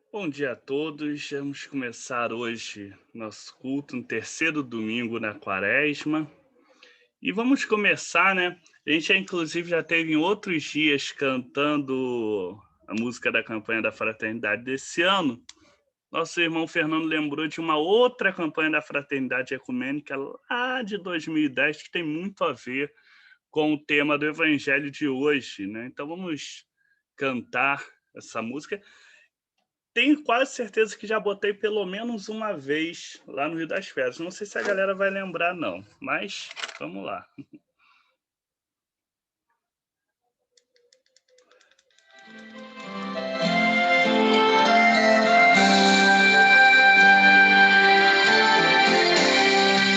Bom dia a todos. Vamos começar hoje nosso culto no terceiro domingo na Quaresma. E vamos começar, né? A gente inclusive já teve em outros dias cantando a música da campanha da Fraternidade desse ano. Nosso irmão Fernando lembrou de uma outra campanha da Fraternidade Ecumênica lá de 2010 que tem muito a ver com o tema do Evangelho de hoje, né? Então vamos cantar essa música. Tenho quase certeza que já botei pelo menos uma vez lá no Rio das Pedras. Não sei se a galera vai lembrar, não, mas vamos lá.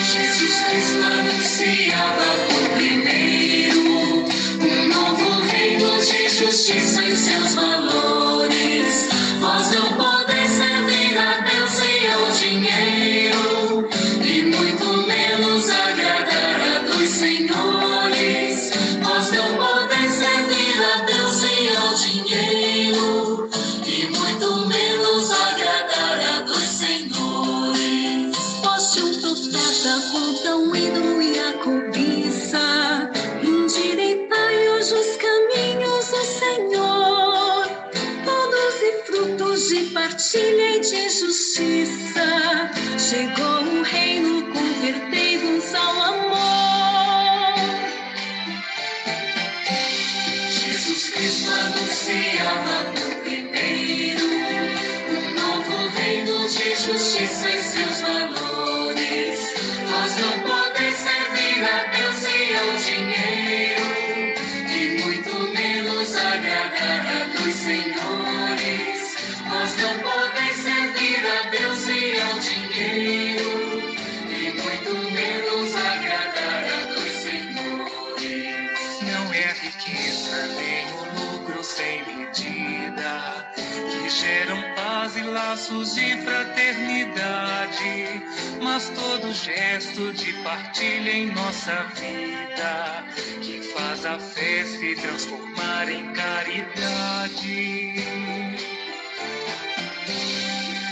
Jesus Cristo anunciava por primeiro novo reino de justiça e seus valores. Vós não podeis servir a Deus e ao dinheiro, e muito menos agradar a dois senhores. Vós não podeis servir a Deus e ao dinheiro, e muito menos agradar a dois senhores. Poste um profeta contra o ídolo e a cobiça, endireitai hoje os caminhos do Senhor, produzem frutos de partilha e de justiça. Chegou o reino, convertei-vos ao amor. Jesus Cristo anunciava por primeiro novo reino de justiça e seus valores. Nós não podemos servir a Deus e ao dinheiro, e muito menos agradar a dois senhores. Nós não podemos servir a Deus e ao dinheiro, e muito menos agradar a dois senhores. Não é a riqueza nem o lucro sem medida que geram paz e laços de fraternidade, mas todo gesto de partilha em nossa vida que faz a fé se transformar em caridade.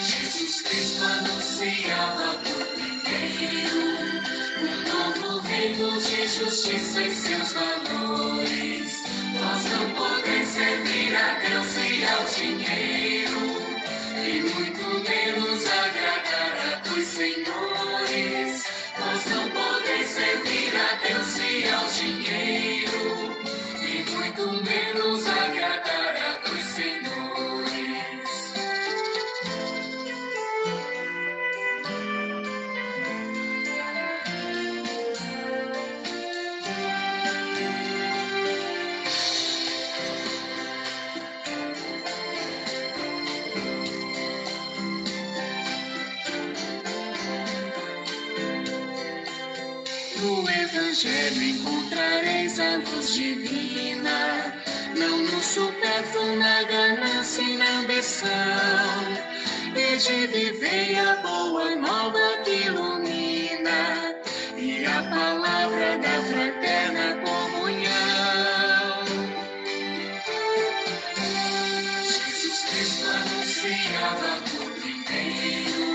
Jesus Cristo anunciava por primeiro novo reino de justiça e seus valores. Nós não podemos servir a Deus e ao dinheiro, e muito menos agradar a dois senhores. Nós não podemos servir a Deus e ao dinheiro, e muito menos agradar a dois senhores. No Evangelho encontrareis a luz divina, não no supérfluo, na ganância e na ambição. E de viver a boa nova que ilumina, e a palavra da fraterna comunhão. Jesus Cristo anunciava por primeiro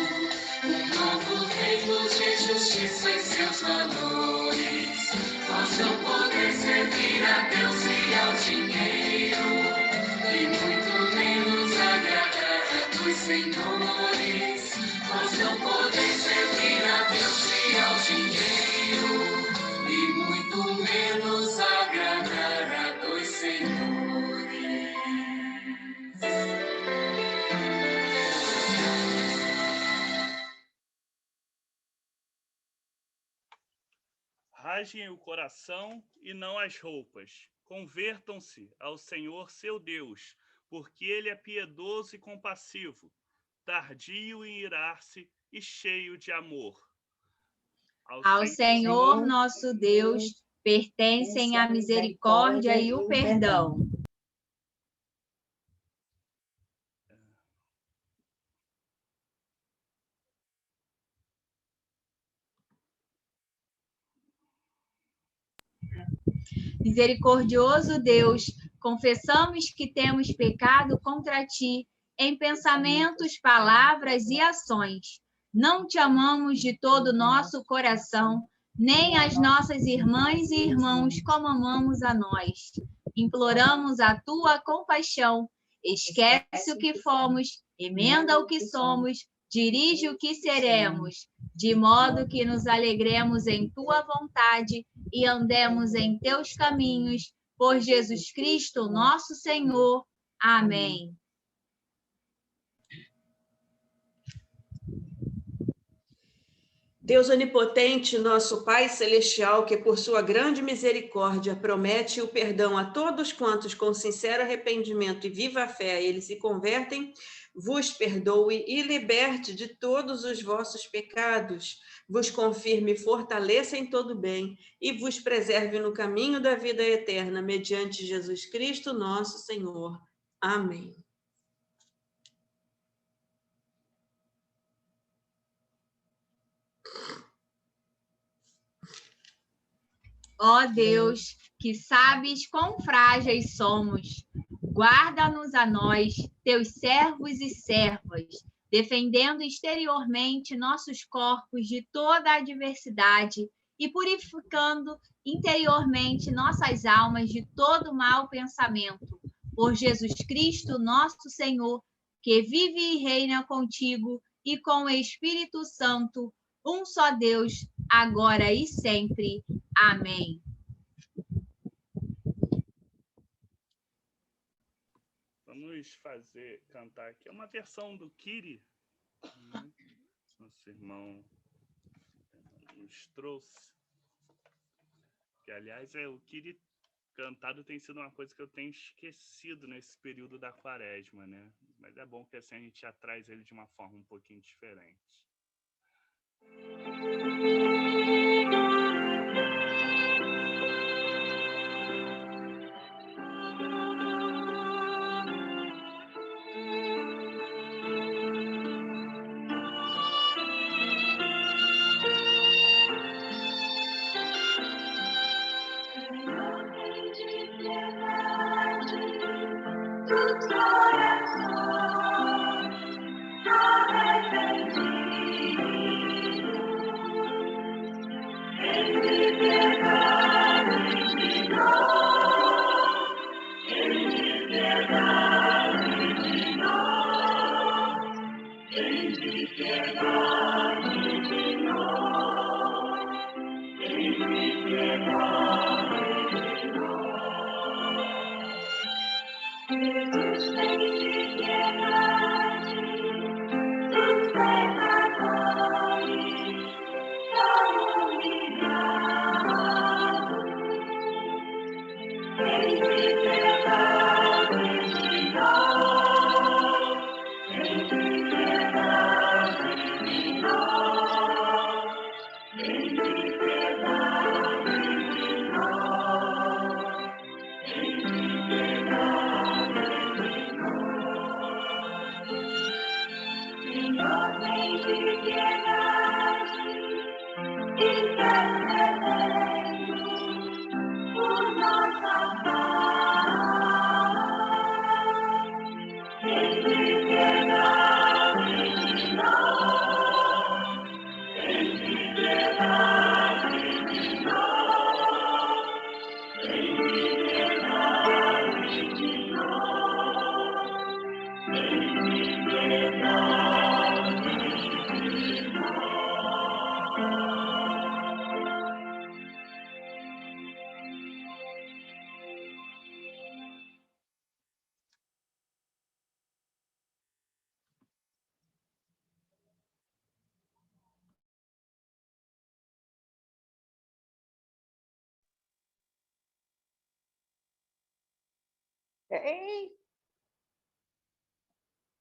novo reino de justiça e seus valores. Nós não podemos servir a Deus e ao dinheiro, e muito menos agradar a dois senhores. Nós não podemos servir a Deus e ao dinheiro, e muito menos agradar a dois senhores. Rasguem o coração e não as roupas. Convertam-se ao Senhor seu Deus, porque Ele é piedoso e compassivo, tardio em irar-se e cheio de amor. Ao Senhor nosso Deus pertencem a misericórdia e o perdão. Misericordioso Deus, confessamos que temos pecado contra ti em pensamentos, palavras e ações. Não te amamos de todo o nosso coração, nem as nossas irmãs e irmãos como amamos a nós. Imploramos a tua compaixão. Esquece o que fomos, emenda o que somos, dirige o que seremos, de modo que nos alegremos em tua vontade e andemos em teus caminhos, por Jesus Cristo, nosso Senhor. Amém. Deus onipotente, nosso Pai celestial, que por sua grande misericórdia promete o perdão a todos quantos com sincero arrependimento e viva fé eles se convertem, vos perdoe e liberte de todos os vossos pecados, vos confirme e fortaleça em todo bem e vos preserve no caminho da vida eterna, mediante Jesus Cristo, nosso Senhor. Amém. Ó Deus, que sabes quão frágeis somos, guarda-nos a nós, teus servos e servas, defendendo exteriormente nossos corpos de toda a adversidade e purificando interiormente nossas almas de todo mau pensamento. Por Jesus Cristo, nosso Senhor, que vive e reina contigo e com o Espírito Santo, um só Deus, agora e sempre. Amém. Vamos cantar aqui. É uma versão do Kyrie, né? Nosso irmão nos trouxe. Que, aliás, o Kyrie cantado tem sido uma coisa que eu tenho esquecido nesse período da quaresma, né? Mas é bom que assim a gente já traz ele de uma forma um pouquinho diferente.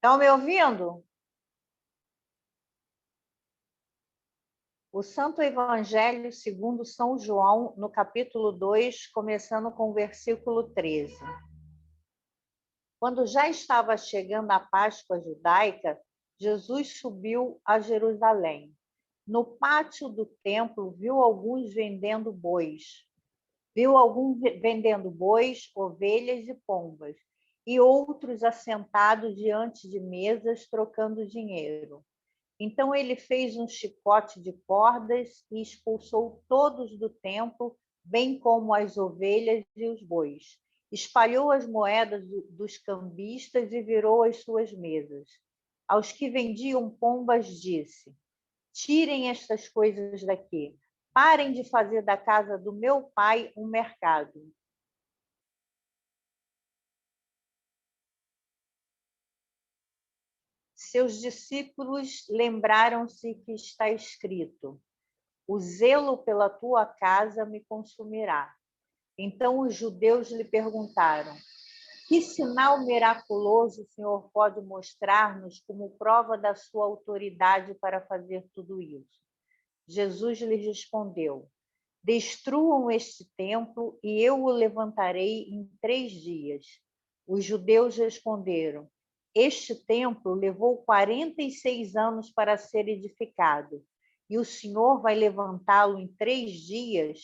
Estão me ouvindo? O Santo Evangelho segundo São João, no capítulo 2, começando com o versículo 13. Quando já estava chegando a Páscoa judaica, Jesus subiu a Jerusalém. No pátio do templo, viu alguns vendendo bois, ovelhas e pombas, e outros assentados diante de mesas trocando dinheiro. Então ele fez um chicote de cordas e expulsou todos do templo, bem como as ovelhas e os bois. Espalhou as moedas dos cambistas e virou as suas mesas. Aos que vendiam pombas disse: tirem estas coisas daqui. Parem de fazer da casa do meu pai um mercado. Seus discípulos lembraram-se que está escrito: o zelo pela tua casa me consumirá. Então os judeus lhe perguntaram: que sinal miraculoso o Senhor pode mostrar-nos como prova da sua autoridade para fazer tudo isso? Jesus lhes respondeu: destruam este templo e eu o levantarei em 3 dias. Os judeus responderam: este templo levou 46 anos para ser edificado, e o Senhor vai levantá-lo em 3 dias?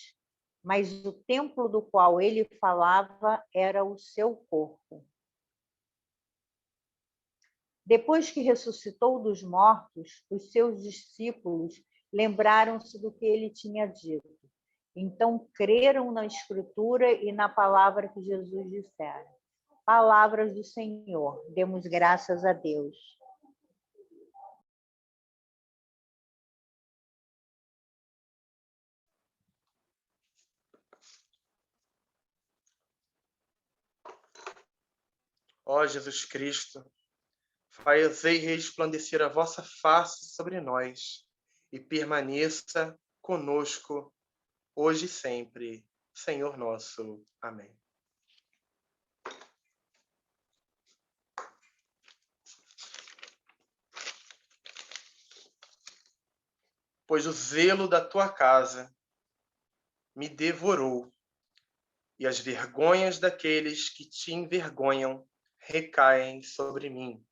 Mas o templo do qual ele falava era o seu corpo. Depois que ressuscitou dos mortos, os seus discípulos lembraram-se do que ele tinha dito. Então creram na Escritura e na palavra que Jesus dissera. Palavras do Senhor. Demos graças a Deus. Ó Jesus Cristo, fazei resplandecer a vossa face sobre nós e permaneça conosco hoje e sempre, Senhor nosso. Amém. Pois o zelo da tua casa me devorou, e as vergonhas daqueles que te envergonham recaem sobre mim.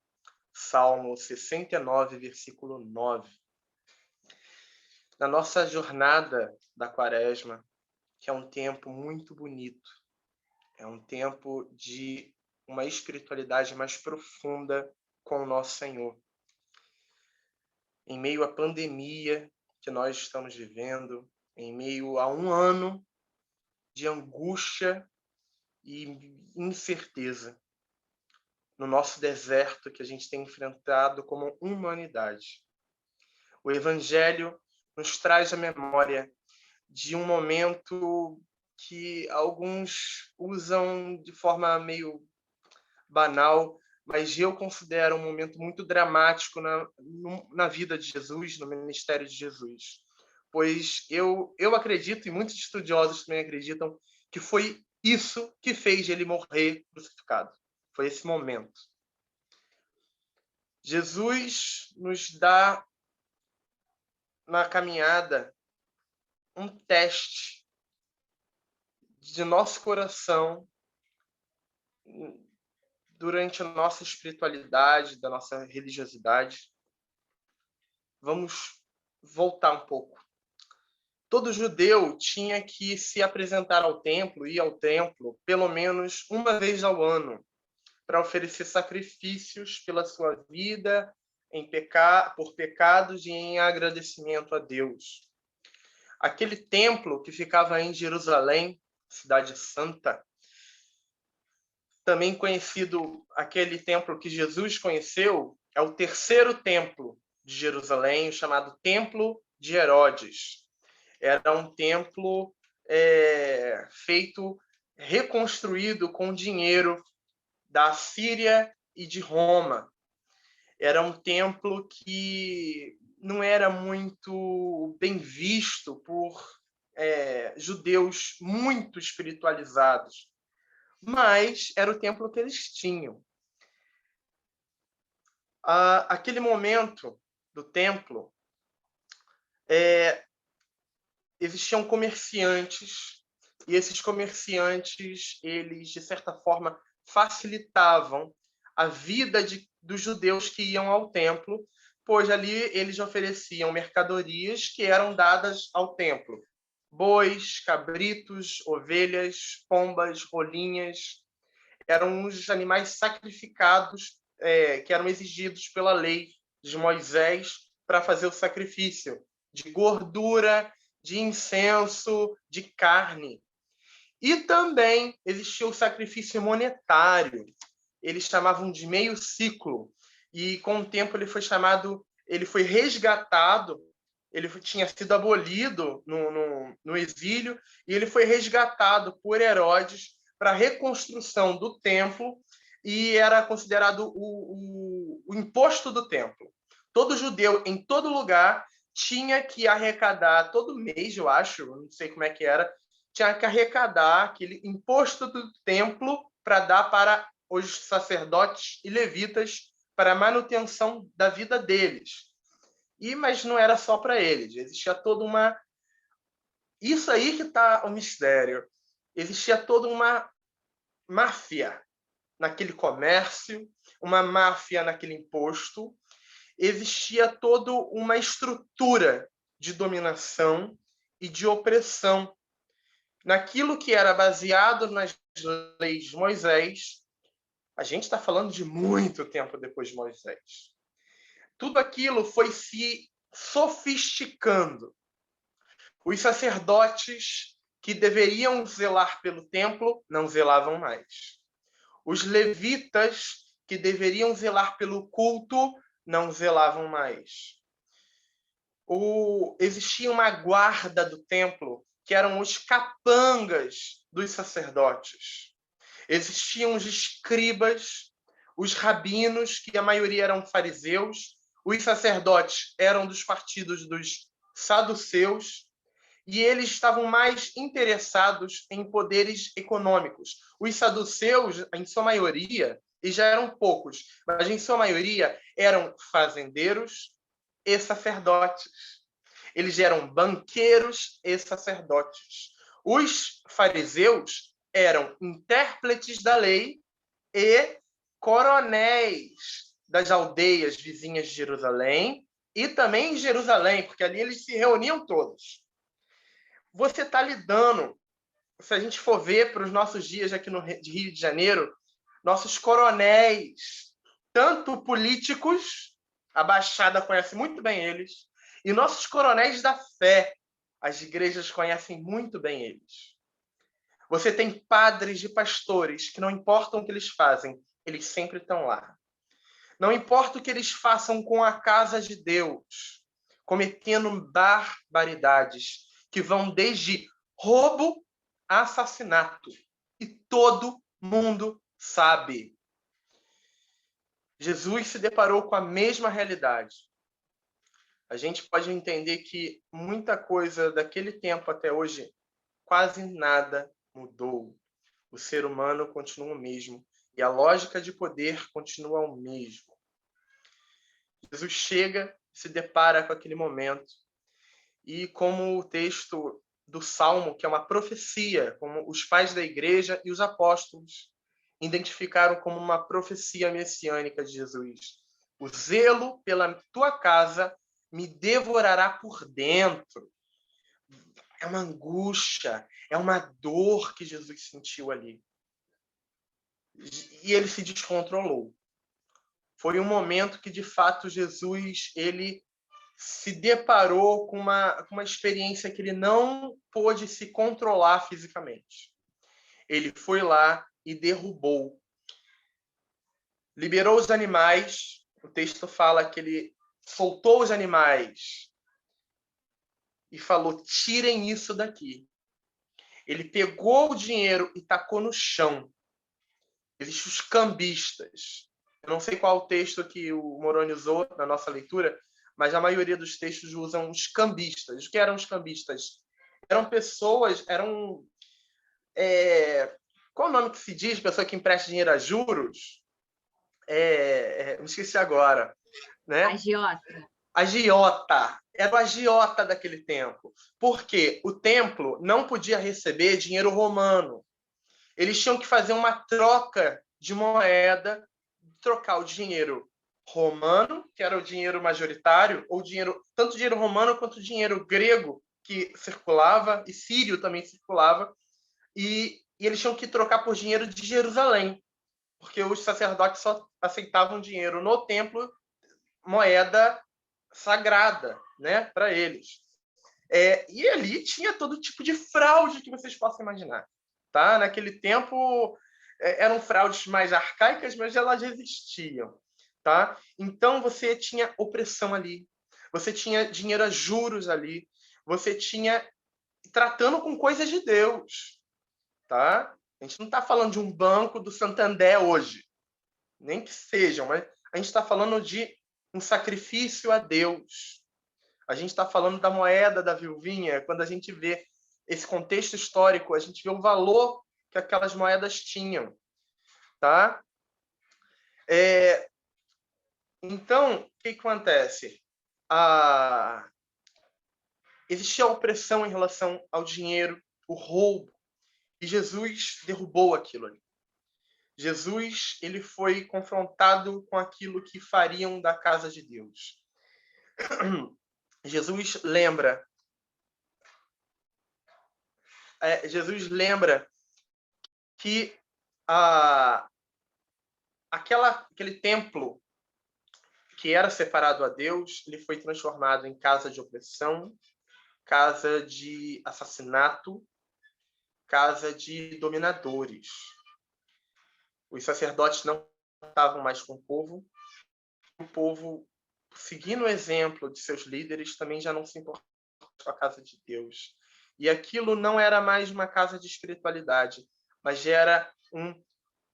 Salmo 69, versículo 9. Na nossa jornada da Quaresma, que é um tempo muito bonito, é um tempo de uma espiritualidade mais profunda com o nosso Senhor. Em meio à pandemia que nós estamos vivendo, em meio a um ano de angústia e incerteza, no nosso deserto que a gente tem enfrentado como humanidade. O Evangelho nos traz a memória de um momento que alguns usam de forma meio banal, mas eu considero um momento muito dramático na vida de Jesus, no ministério de Jesus. Pois eu acredito, e muitos estudiosos também acreditam, que foi isso que fez ele morrer crucificado. Foi esse momento. Jesus nos dá, na caminhada, um teste de nosso coração durante a nossa espiritualidade, da nossa religiosidade. Vamos voltar um pouco. Todo judeu tinha que se apresentar ao templo, ir ao templo, pelo menos uma vez ao ano, para oferecer sacrifícios pela sua vida, por pecados e em agradecimento a Deus. Aquele templo que ficava em Jerusalém, cidade santa, também conhecido, aquele templo que Jesus conheceu, é o terceiro templo de Jerusalém, chamado Templo de Herodes. Era um templo reconstruído com dinheiro da Síria e de Roma. Era um templo que não era muito bem visto por judeus muito espiritualizados, mas era o templo que eles tinham. Aquele momento do templo, existiam comerciantes, e esses comerciantes, eles, de certa forma, facilitavam a vida dos judeus que iam ao templo, pois ali eles ofereciam mercadorias que eram dadas ao templo. Bois, cabritos, ovelhas, pombas, rolinhas. eram os animais sacrificados, que eram exigidos pela lei de Moisés para fazer o sacrifício de gordura, de incenso, de carne. E também existia o sacrifício monetário. Eles chamavam de meio ciclo. E com o tempo ele foi resgatado, ele tinha sido abolido no exílio, e ele foi resgatado por Herodes para a reconstrução do templo, e era considerado o imposto do templo. Todo judeu, em todo lugar, tinha que arrecadar, todo mês, eu acho, não sei como é que era, tinha que arrecadar aquele imposto do templo para dar para os sacerdotes e levitas para a manutenção da vida deles. Mas não era só para eles, existia toda uma... Isso aí que está o mistério. Existia toda uma máfia naquele comércio, uma máfia naquele imposto, existia toda uma estrutura de dominação e de opressão. Naquilo que era baseado nas leis de Moisés, a gente está falando de muito tempo depois de Moisés. Tudo aquilo foi se sofisticando. Os sacerdotes que deveriam zelar pelo templo não zelavam mais. Os levitas que deveriam zelar pelo culto não zelavam mais. Existia uma guarda do templo, que eram os capangas dos sacerdotes. Existiam os escribas, os rabinos, que a maioria eram fariseus, os sacerdotes eram dos partidos dos saduceus, e eles estavam mais interessados em poderes econômicos. Os saduceus, em sua maioria, e já eram poucos, mas em sua maioria eram fazendeiros e sacerdotes. Eles eram banqueiros e sacerdotes. Os fariseus eram intérpretes da lei e coronéis das aldeias vizinhas de Jerusalém e também em Jerusalém, porque ali eles se reuniam todos. Você está lidando, se a gente for ver para os nossos dias aqui no Rio de Janeiro, nossos coronéis, tanto políticos, a Baixada conhece muito bem eles, e nossos coronéis da fé, as igrejas conhecem muito bem eles. Você tem padres e pastores que não importam o que eles fazem, eles sempre estão lá. Não importa o que eles façam com a casa de Deus, cometendo barbaridades que vão desde roubo a assassinato. E todo mundo sabe. Jesus se deparou com a mesma realidade. A gente pode entender que muita coisa daquele tempo até hoje, quase nada mudou. O ser humano continua o mesmo e a lógica de poder continua o mesmo. Jesus chega, se depara com aquele momento e, como o texto do Salmo, que é uma profecia, como os pais da igreja e os apóstolos identificaram como uma profecia messiânica de Jesus. O zelo pela tua casa me devorará por dentro. É uma angústia, é uma dor que Jesus sentiu ali. E ele se descontrolou. Foi um momento que, de fato, Jesus ele se deparou com uma experiência que ele não pôde se controlar fisicamente. Ele foi lá e derrubou. Liberou os animais. O texto fala que ele soltou os animais e falou, tirem isso daqui. Ele pegou o dinheiro e tacou no chão. Existem os cambistas. Eu não sei qual o texto que o Moroni usou na nossa leitura, mas a maioria dos textos usam os cambistas. O que eram os cambistas? Eram pessoas, qual o nome que se diz? Pessoa que empresta dinheiro a juros? Me esqueci agora. Né? Agiota. Agiota. Era o agiota daquele tempo. Porque o templo não podia receber dinheiro romano. Eles tinham que fazer uma troca de moeda, trocar o dinheiro romano, que era o dinheiro majoritário, ou tanto dinheiro romano quanto dinheiro grego que circulava, e sírio também circulava, e eles tinham que trocar por dinheiro de Jerusalém. porque os sacerdotes só aceitavam dinheiro no templo, moeda sagrada, né, para eles. E ali tinha todo tipo de fraude que vocês possam imaginar. Tá? Naquele tempo, eram fraudes mais arcaicas, mas elas existiam. Tá? Então, você tinha opressão ali, você tinha dinheiro a juros ali, você tinha tratando com coisas de Deus. Tá? A gente não está falando de um banco do Santander hoje, nem que sejam, mas a gente está falando de um sacrifício a Deus. A gente está falando da moeda da viuvinha. Quando a gente vê esse contexto histórico, a gente vê o valor que aquelas moedas tinham. Tá? Então, o que acontece? Existia a opressão em relação ao dinheiro, o roubo, e Jesus derrubou aquilo ali. Jesus, ele foi confrontado com aquilo que fariam da casa de Deus. Jesus lembra que aquele templo que era separado a Deus, ele foi transformado em casa de opressão, casa de assassinato, casa de dominadores. Os sacerdotes não estavam mais com o povo, seguindo o exemplo de seus líderes, também já não se importava com a casa de Deus. E aquilo não era mais uma casa de espiritualidade, mas era um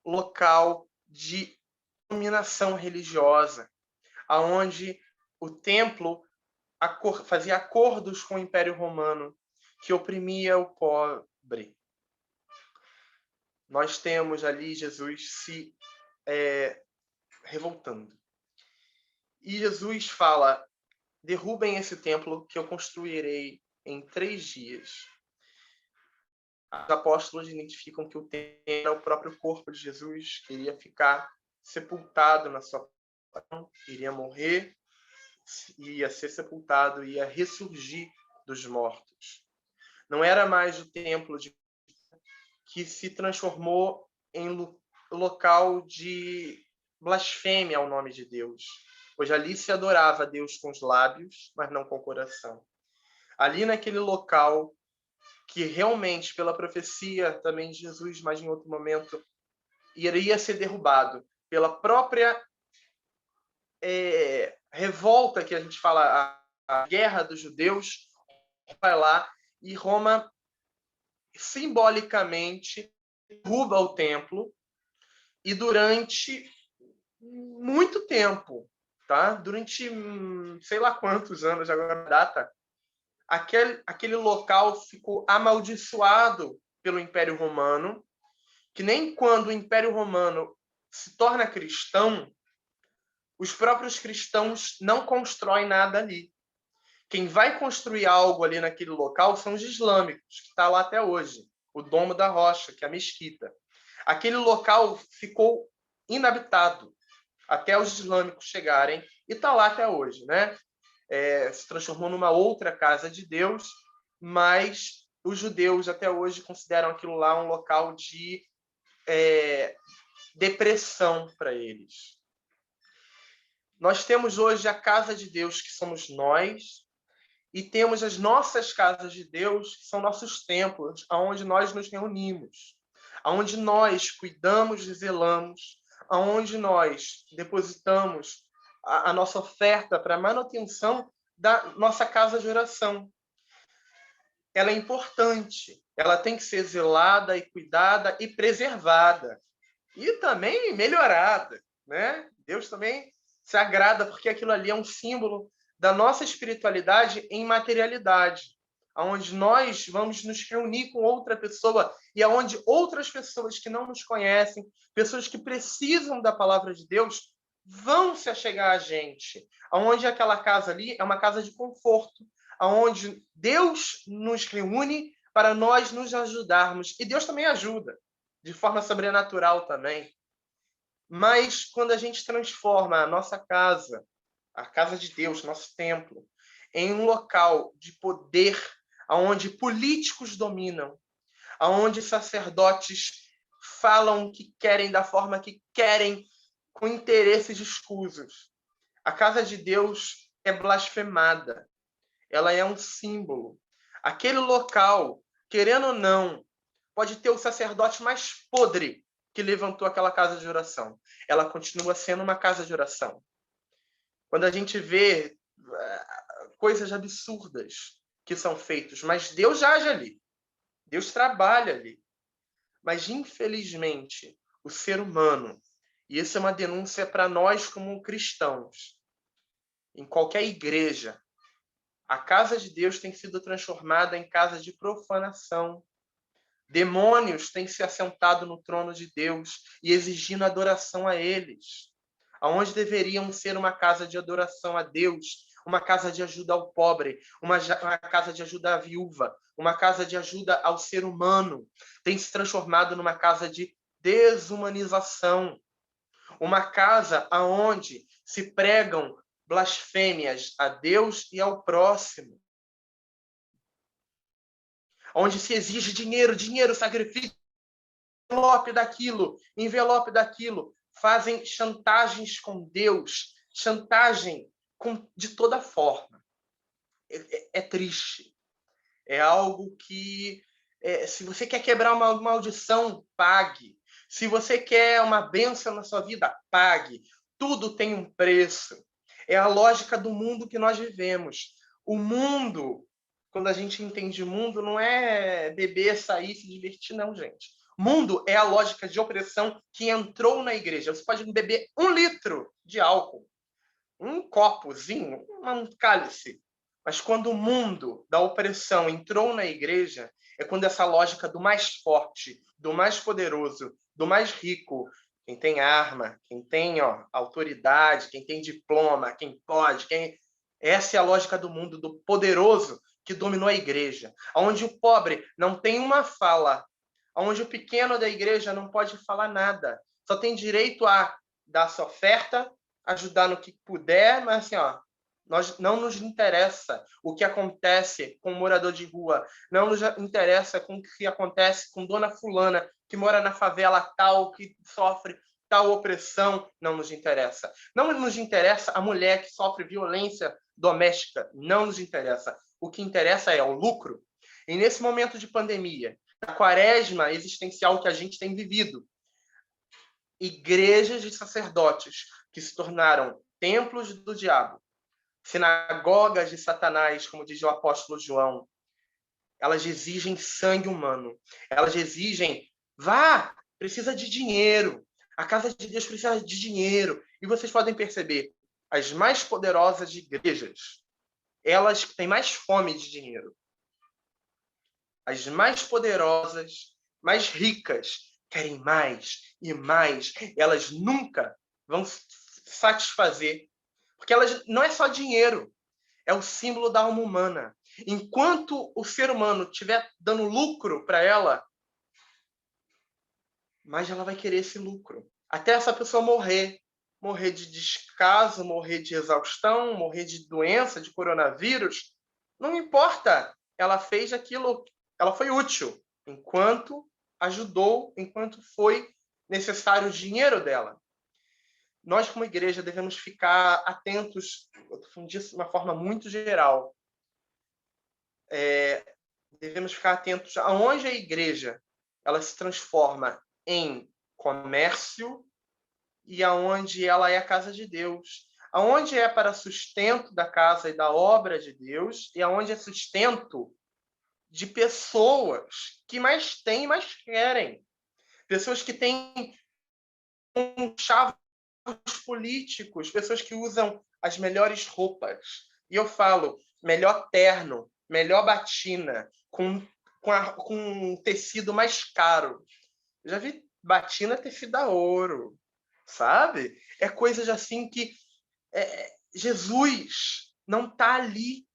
local de dominação religiosa, aonde o templo fazia acordos com o Império Romano, que oprimia o pobre. Nós temos ali Jesus se revoltando. E Jesus fala: derrubem esse templo que eu construirei em 3 dias. Os apóstolos identificam que o templo era o próprio corpo de Jesus, que iria ficar sepultado na sua prisão, iria morrer, ia ser sepultado, ia ressurgir dos mortos. Não era mais o templo que se transformou em local de blasfêmia ao nome de Deus, pois ali se adorava a Deus com os lábios, mas não com o coração. Ali naquele local que realmente, pela profecia também de Jesus, mas em outro momento, iria ser derrubado pela própria revolta que a gente fala, a guerra dos judeus, vai lá e Roma simbolicamente derruba o templo, e durante muito tempo, tá? Durante sei lá quantos anos, agora a data, aquele local ficou amaldiçoado pelo Império Romano, que nem quando o Império Romano se torna cristão, os próprios cristãos não constroem nada ali. Quem vai construir algo ali naquele local são os islâmicos, que está lá até hoje. O Domo da Rocha, que é a mesquita. Aquele local ficou inabitado até os islâmicos chegarem e está lá até hoje, né? Se transformou numa outra casa de Deus, mas os judeus até hoje consideram aquilo lá um local de depressão para eles. Nós temos hoje a casa de Deus, que somos nós, e temos as nossas casas de Deus, que são nossos templos, onde nós nos reunimos, onde nós cuidamos e zelamos, onde nós depositamos a nossa oferta para a manutenção da nossa casa de oração. Ela é importante, ela tem que ser zelada e cuidada e preservada. E também melhorada, né? Deus também se agrada, porque aquilo ali é um símbolo da nossa espiritualidade em materialidade, onde nós vamos nos reunir com outra pessoa e aonde outras pessoas que não nos conhecem, pessoas que precisam da palavra de Deus, vão se achegar a gente. Onde aquela casa ali é uma casa de conforto, onde Deus nos reúne para nós nos ajudarmos. E Deus também ajuda, de forma sobrenatural também. Mas quando a gente transforma a nossa casa, a casa de Deus, nosso templo, em um local de poder, onde políticos dominam, onde sacerdotes falam o que querem, da forma que querem, com interesses escusos. A casa de Deus é blasfemada. Ela é um símbolo. Aquele local, querendo ou não, pode ter o sacerdote mais podre que levantou aquela casa de oração. Ela continua sendo uma casa de oração. Quando a gente vê coisas absurdas que são feitas, mas Deus age ali. Deus trabalha ali. Mas, infelizmente, o ser humano, e isso é uma denúncia para nós como cristãos, em qualquer igreja, a casa de Deus tem sido transformada em casa de profanação. Demônios têm se assentado no trono de Deus e exigindo adoração a eles, aonde deveriam ser uma casa de adoração a Deus, uma casa de ajuda ao pobre, uma casa de ajuda à viúva, uma casa de ajuda ao ser humano, tem se transformado numa casa de desumanização, uma casa aonde se pregam blasfêmias a Deus e ao próximo, onde se exige dinheiro, sacrifício, envelope daquilo, fazem chantagens com Deus, chantagem de toda forma. É triste. É algo que, se você quer quebrar uma maldição, pague. Se você quer uma bênção na sua vida, pague. Tudo tem um preço. É a lógica do mundo que nós vivemos. O mundo, quando a gente entende mundo, não é beber, sair, se divertir, não, gente. Mundo é a lógica de opressão que entrou na igreja. Você pode beber 1 litro de álcool, um copozinho, um cálice. Mas quando o mundo da opressão entrou na igreja, é quando essa lógica do mais forte, do mais poderoso, do mais rico, quem tem arma, quem tem autoridade, quem tem diploma, quem pode, essa é a lógica do mundo, do poderoso que dominou a igreja, onde o pobre não tem uma fala, onde o pequeno da igreja não pode falar nada, só tem direito a dar sua oferta, ajudar no que puder, mas assim, não nos interessa o que acontece com o morador de rua, não nos interessa com o que acontece com dona fulana, que mora na favela tal, que sofre tal opressão, não nos interessa. Não nos interessa a mulher que sofre violência doméstica, não nos interessa. O que interessa é o lucro. E nesse momento de pandemia, a quaresma existencial que a gente tem vivido, igrejas de sacerdotes que se tornaram templos do diabo, sinagogas de Satanás, como diz o apóstolo João, elas exigem sangue humano. Elas exigem, precisa de dinheiro. A casa de Deus precisa de dinheiro. E vocês podem perceber, as mais poderosas igrejas, elas têm mais fome de dinheiro. As mais poderosas, mais ricas, querem mais e mais. Elas nunca vão satisfazer. Porque elas não é só dinheiro, é o símbolo da alma humana. Enquanto o ser humano estiver dando lucro para ela, mais ela vai querer esse lucro. Até essa pessoa morrer de descaso, morrer de exaustão, morrer de doença, de coronavírus, não importa. Ela fez aquilo, ela foi útil, enquanto ajudou, enquanto foi necessário o dinheiro dela. Nós, como igreja, devemos ficar atentos, eu estou falando disso de uma forma muito geral, devemos ficar atentos aonde a igreja ela se transforma em comércio e aonde ela é a casa de Deus, aonde é para sustento da casa e da obra de Deus e aonde é sustento de pessoas que mais têm e mais querem, pessoas que têm chavos políticos, pessoas que usam as melhores roupas. E eu falo, melhor terno, melhor batina, com um tecido mais caro. Eu já vi batina tecido a ouro, sabe? É coisas assim que Jesus não está ali.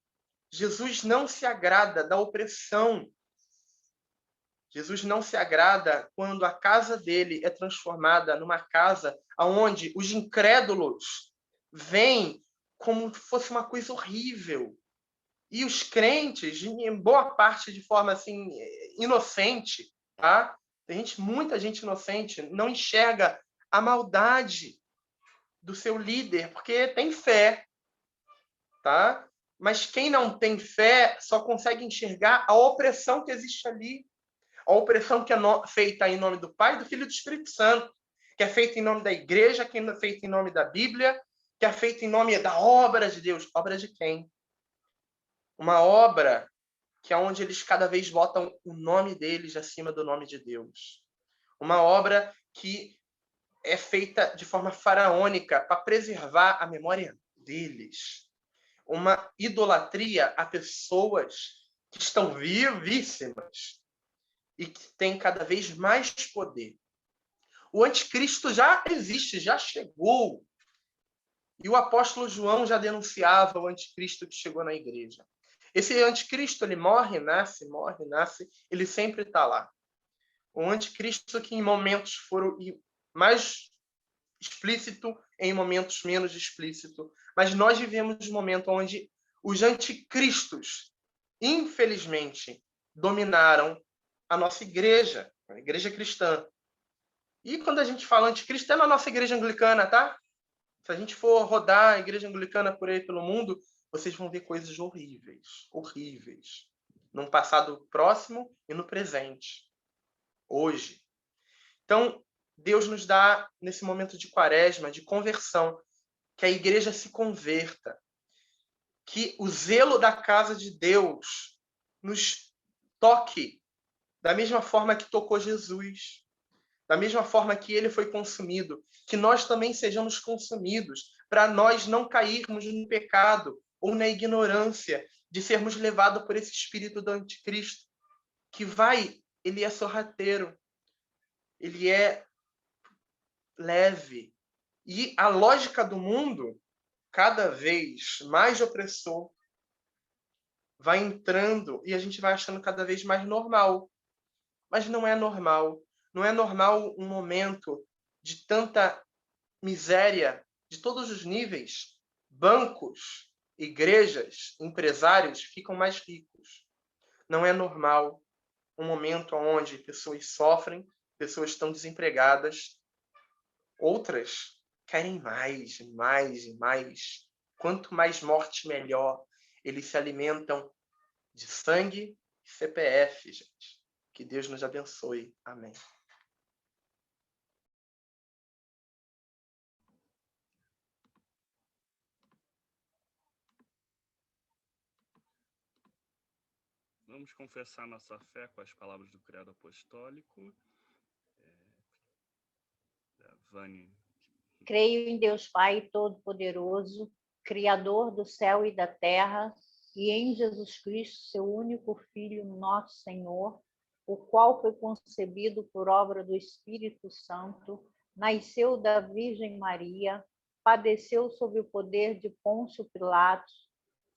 Jesus não se agrada da opressão. Jesus não se agrada quando a casa dele é transformada numa casa onde os incrédulos veem como se fosse uma coisa horrível. E os crentes, em boa parte de forma assim inocente, tá? Muita gente inocente não enxerga a maldade do seu líder, porque tem fé, tá? Mas quem não tem fé só consegue enxergar a opressão que existe ali. A opressão que é feita em nome do Pai, do Filho e do Espírito Santo, que é feita em nome da igreja, que é feita em nome da Bíblia, que é feita em nome da obra de Deus. Obra de quem? Uma obra que é onde eles cada vez botam o nome deles acima do nome de Deus. Uma obra que é feita de forma faraônica para preservar a memória deles. Uma idolatria a pessoas que estão vivíssimas e que têm cada vez mais poder. O anticristo já existe, já chegou. E o apóstolo João já denunciava o anticristo que chegou na igreja. Esse anticristo, ele morre, nasce, ele sempre está lá. O anticristo que em momentos foram mais explícito, em momentos menos explícito. Mas nós vivemos um momento onde os anticristos, infelizmente, dominaram a nossa igreja, a igreja cristã. E quando a gente fala anticristo, é na nossa igreja anglicana, tá? Se a gente for rodar a igreja anglicana por aí pelo mundo, vocês vão ver coisas horríveis, horríveis. No passado próximo e no presente. Hoje. Então, Deus nos dá, nesse momento de quaresma, de conversão, que a igreja se converta. Que o zelo da casa de Deus nos toque da mesma forma que tocou Jesus. Da mesma forma que ele foi consumido. Que nós também sejamos consumidos, para nós não cairmos no pecado ou na ignorância de sermos levados por esse espírito do anticristo, que ele é sorrateiro, ele é leve. E a lógica do mundo, cada vez mais opressor, vai entrando e a gente vai achando cada vez mais normal. Mas não é normal. Não é normal um momento de tanta miséria, de todos os níveis. Bancos, igrejas, empresários ficam mais ricos. Não é normal um momento onde pessoas sofrem, pessoas estão desempregadas, outras querem mais, mais e mais. Quanto mais morte, melhor. Eles se alimentam de sangue e CPF, gente. Que Deus nos abençoe. Amém. Vamos confessar nossa fé com as palavras do Credo Apostólico. Vani. Creio em Deus Pai Todo-Poderoso, Criador do céu e da terra, e em Jesus Cristo, seu único Filho, nosso Senhor, o qual foi concebido por obra do Espírito Santo, nasceu da Virgem Maria, padeceu sob o poder de Pôncio Pilatos,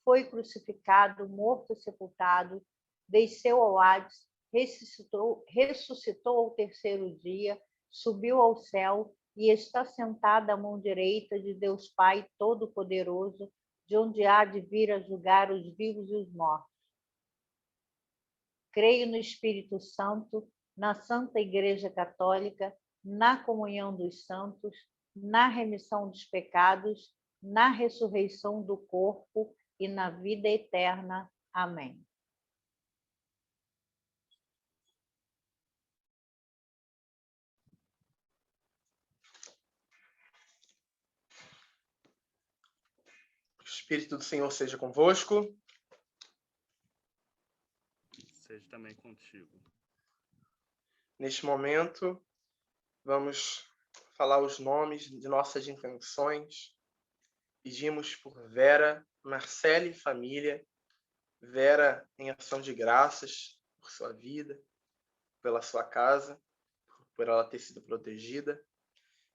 foi crucificado, morto e sepultado, desceu ao Hades, ressuscitou ao terceiro dia, subiu ao céu e está sentada à mão direita de Deus Pai Todo-Poderoso, de onde há de vir a julgar os vivos e os mortos. Creio no Espírito Santo, na Santa Igreja Católica, na comunhão dos santos, na remissão dos pecados, na ressurreição do corpo e na vida eterna. Amém. O Espírito do Senhor seja convosco. Seja também contigo. Neste momento, vamos falar os nomes de nossas intenções. Pedimos por Vera, Marcele e família. Vera em ação de graças por sua vida, pela sua casa, por ela ter sido protegida.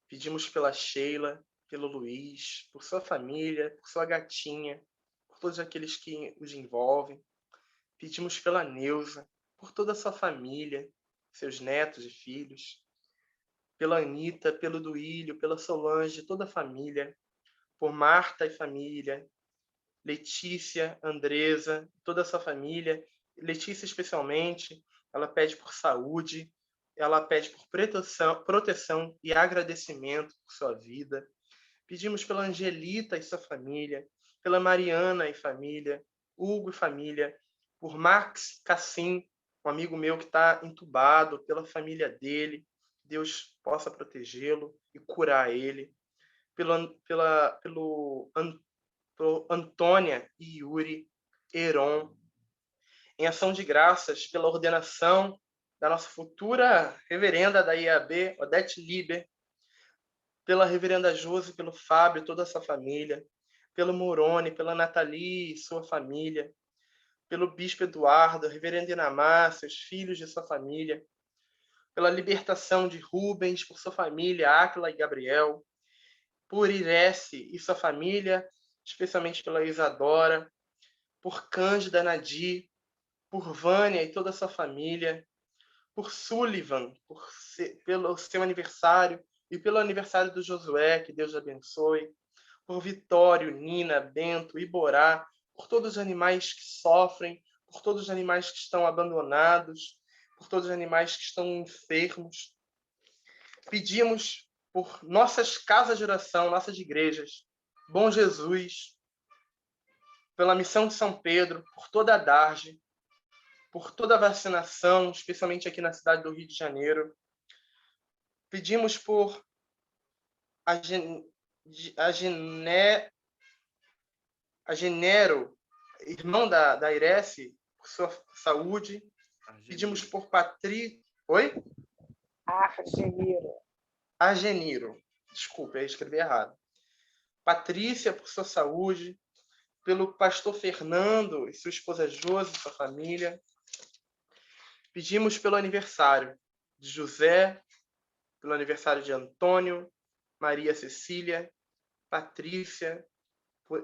Pedimos pela Sheila, pelo Luiz, por sua família, por sua gatinha, por todos aqueles que os envolvem. Pedimos pela Neuza, por toda a sua família, seus netos e filhos. Pela Anitta, pelo Duílio, pela Solange, toda a família. Por Marta e família. Letícia, Andresa, toda a sua família. Letícia especialmente, ela pede por saúde, ela pede por proteção e agradecimento por sua vida. Pedimos pela Angelita e sua família, pela Mariana e família, Hugo e família, por Max Cassim, um amigo meu que está entubado, pela família dele. Deus possa protegê-lo e curar ele. Pelo Antônia e Yuri, Heron, em ação de graças pela ordenação da nossa futura reverenda da IAB, Odete Liber, pela reverenda Josi, pelo Fábio e toda a sua família, pelo Moroni, pela Nathalie e sua família, pelo Bispo Eduardo, reverenda Inamar, seus filhos e sua família, pela libertação de Rubens, por sua família, Áquila e Gabriel, por Irece e sua família, especialmente pela Isadora, por Cândida Nadir, por Vânia e toda a sua família, por Sullivan, pelo seu aniversário e pelo aniversário do Josué, que Deus abençoe, por Vitório, Nina, Bento, Iborá, por todos os animais que sofrem, por todos os animais que estão abandonados, por todos os animais que estão enfermos. Pedimos por nossas casas de oração, nossas igrejas, Bom Jesus, pela Missão de São Pedro, por toda a DARGE, por toda a vacinação, especialmente aqui na cidade do Rio de Janeiro. Pedimos por Genero, irmão da Irece, por sua saúde. Pedimos por Patrícia. Oi? Argeniro. Desculpa, eu escrevi errado. Patrícia, por sua saúde. Pelo pastor Fernando e sua esposa Josi, sua família. Pedimos pelo aniversário de José, pelo aniversário de Antônio, Maria Cecília, Patrícia,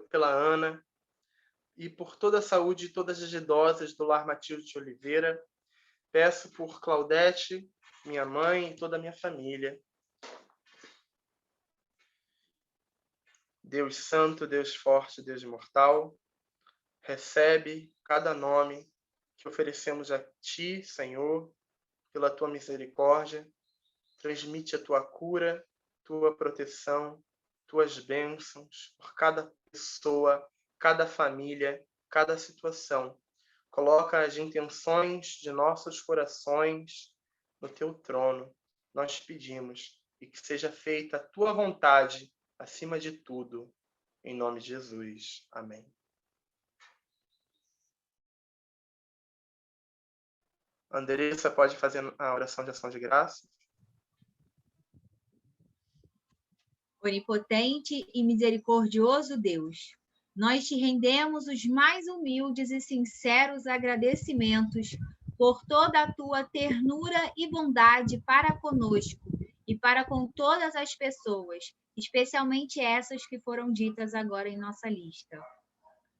pela Ana, e por toda a saúde de todas as idosas do Lar Matilde de Oliveira. Peço por Claudete, minha mãe e toda a minha família. Deus Santo, Deus Forte, Deus Imortal, recebe cada nome que oferecemos a Ti, Senhor, pela Tua misericórdia. Transmite a Tua cura, Tua proteção, Tuas bênçãos por cada pessoa, cada família, cada situação. Coloca as intenções de nossos corações no Teu trono. Nós pedimos e que seja feita a Tua vontade acima de tudo. Em nome de Jesus. Amém. Andressa, pode fazer a oração de ação de graça? Onipotente e misericordioso Deus, nós te rendemos os mais humildes e sinceros agradecimentos por toda a tua ternura e bondade para conosco e para com todas as pessoas, especialmente essas que foram ditas agora em nossa lista.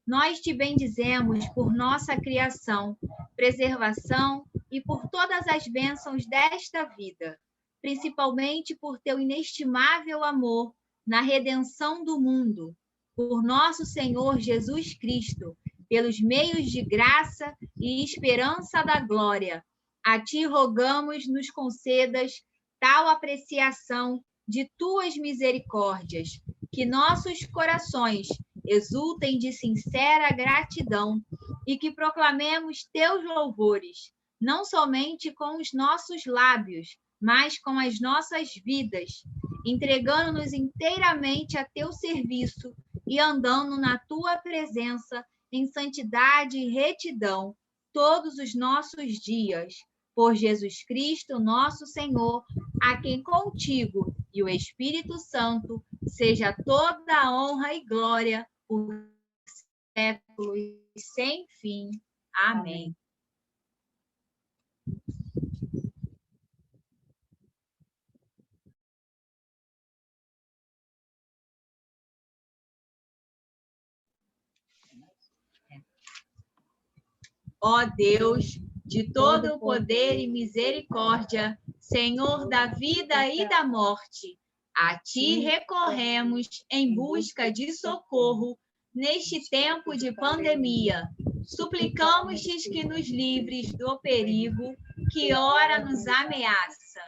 Nós te bendizemos por nossa criação, preservação e por todas as bênçãos desta vida, principalmente por teu inestimável amor na redenção do mundo, por nosso Senhor Jesus Cristo, pelos meios de graça e esperança da glória. A ti rogamos nos concedas tal apreciação de tuas misericórdias, que nossos corações exultem de sincera gratidão e que proclamemos teus louvores, não somente com os nossos lábios, mas com as nossas vidas, entregando-nos inteiramente a teu serviço e andando na tua presença em santidade e retidão todos os nossos dias. Por Jesus Cristo, nosso Senhor, a quem contigo e o Espírito Santo seja toda a honra e glória por séculos sem fim. Amém. Ó Deus, de todo o poder e misericórdia, Senhor da vida e da morte, a ti recorremos em busca de socorro neste tempo de pandemia. Suplicamos-te que nos livres do perigo que ora nos ameaça.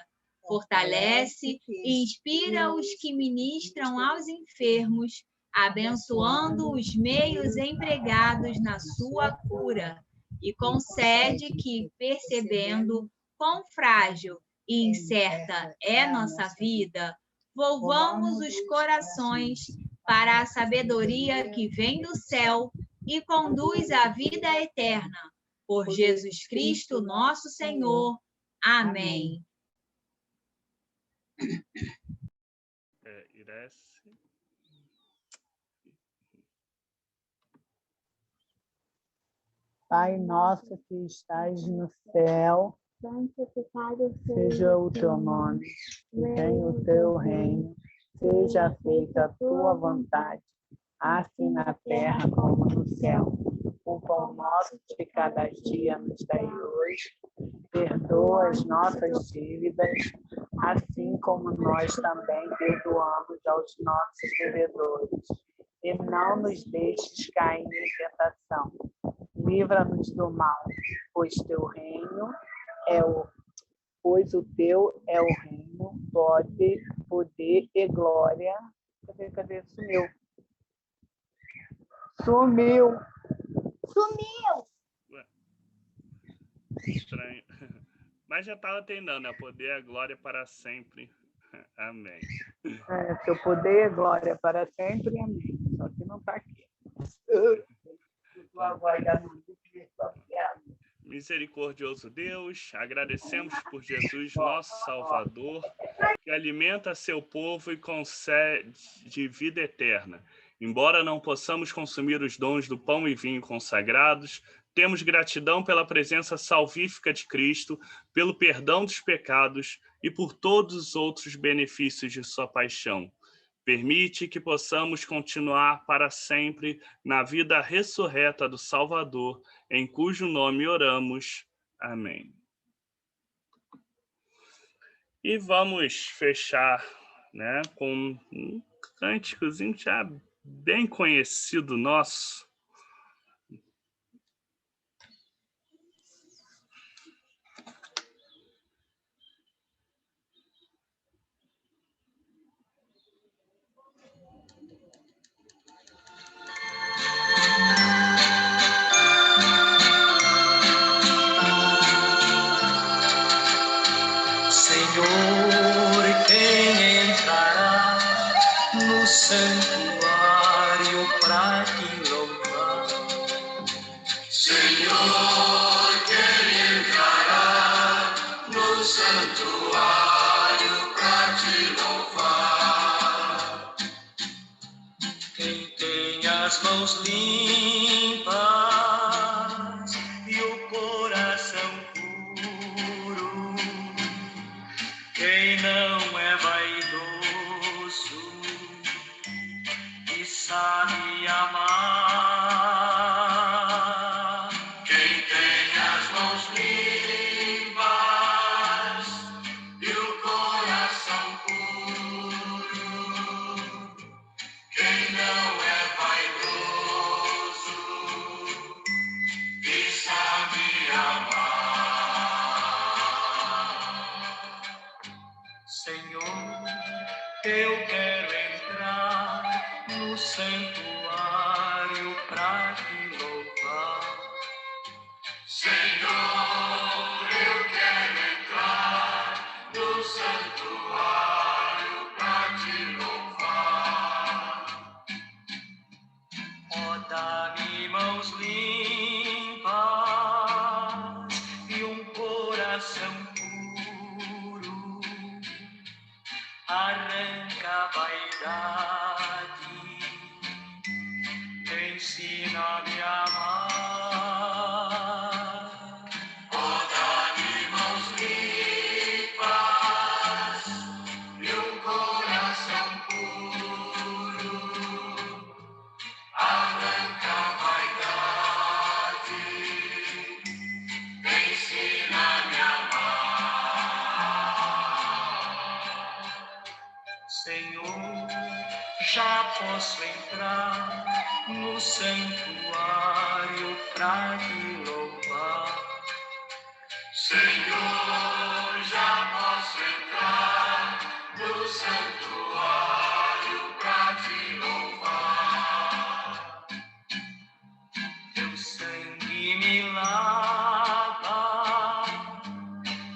Fortalece e inspira os que ministram aos enfermos, abençoando os meios empregados na sua cura. E concede que, percebendo quão frágil e incerta é nossa vida, volvamos os corações para a sabedoria que vem do céu e conduz à vida eterna. Por Jesus Cristo, nosso Senhor. Amém. Irece. Pai nosso que estás no céu, santificado seja o teu nome, venha o teu reino, seja feita a tua vontade, assim na terra como no céu. O pão nosso de cada dia nos dai hoje, perdoa as nossas dívidas, assim como nós também perdoamos aos nossos devedores. E não nos deixes cair em tentação. Livra-nos do mal, pois o teu é o reino, poder e glória. Cadê? Sumiu. Ué, estranho. Mas já estava tentando, né? Poder e a glória para sempre. Amém. Teu poder e glória para sempre, amém. Só que não está aqui. Misericordioso Deus, agradecemos por Jesus, nosso Salvador, que alimenta seu povo e concede vida eterna. Embora não possamos consumir os dons do pão e vinho consagrados, temos gratidão pela presença salvífica de Cristo, pelo perdão dos pecados e por todos os outros benefícios de sua paixão. Permite que possamos continuar para sempre na vida ressurreta do Salvador, em cujo nome oramos. Amém. E vamos fechar, né, com um cânticozinho já bem conhecido nosso. Senhor, quem entrará no santuário para te louvar? Senhor, quem entrará no santuário para te louvar? Quem tem as mãos limpas e o coração puro, quem não é vaidoso e sabe amar. Quem tem as mãos limpas e o coração puro, quem não é vaidoso e sabe amar. Senhor, eu quero entrar no santuário para te louvar. Senhor, eu quero entrar no santuário para te louvar. Ó, dá-me mãos limpas e um coração puro. Arranca a vaidade, ensina-me a amar. Ó, dá-me mãos limpas e um coração puro. Arranca a vaidade, ensina-me a amar. Senhor, já posso entrar no santuário para te louvar. Senhor, já posso entrar no santuário pra te louvar. Teu sangue me lava,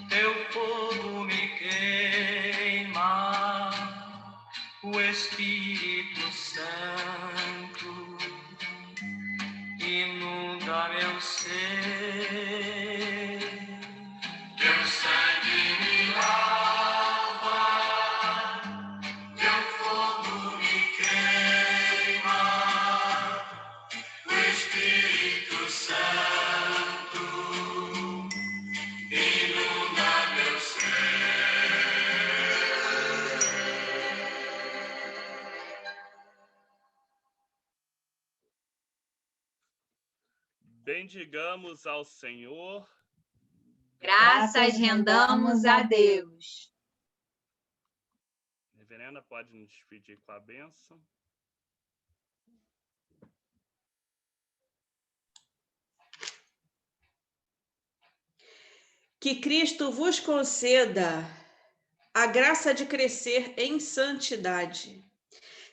teu fogo me queima, o Espírito Santo inunda meu ser. Teu sangue me lava, teu fogo me queima, o Espírito Santo inunda meu ser. Bendigamos ao Senhor. Graças rendamos a Deus. Reverenda, pode nos despedir com a bênção. Que Cristo vos conceda a graça de crescer em santidade,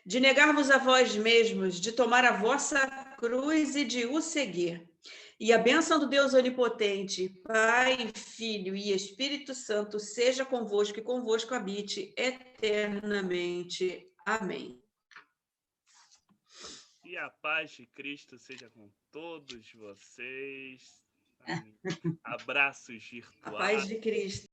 de negar-vos a vós mesmos, de tomar a vossa cruz e de o seguir. E a bênção do Deus Onipotente, Pai, Filho e Espírito Santo, seja convosco e convosco habite eternamente. Amém. E a paz de Cristo seja com todos vocês. Amém. Abraços A virtuais. paz de Cristo.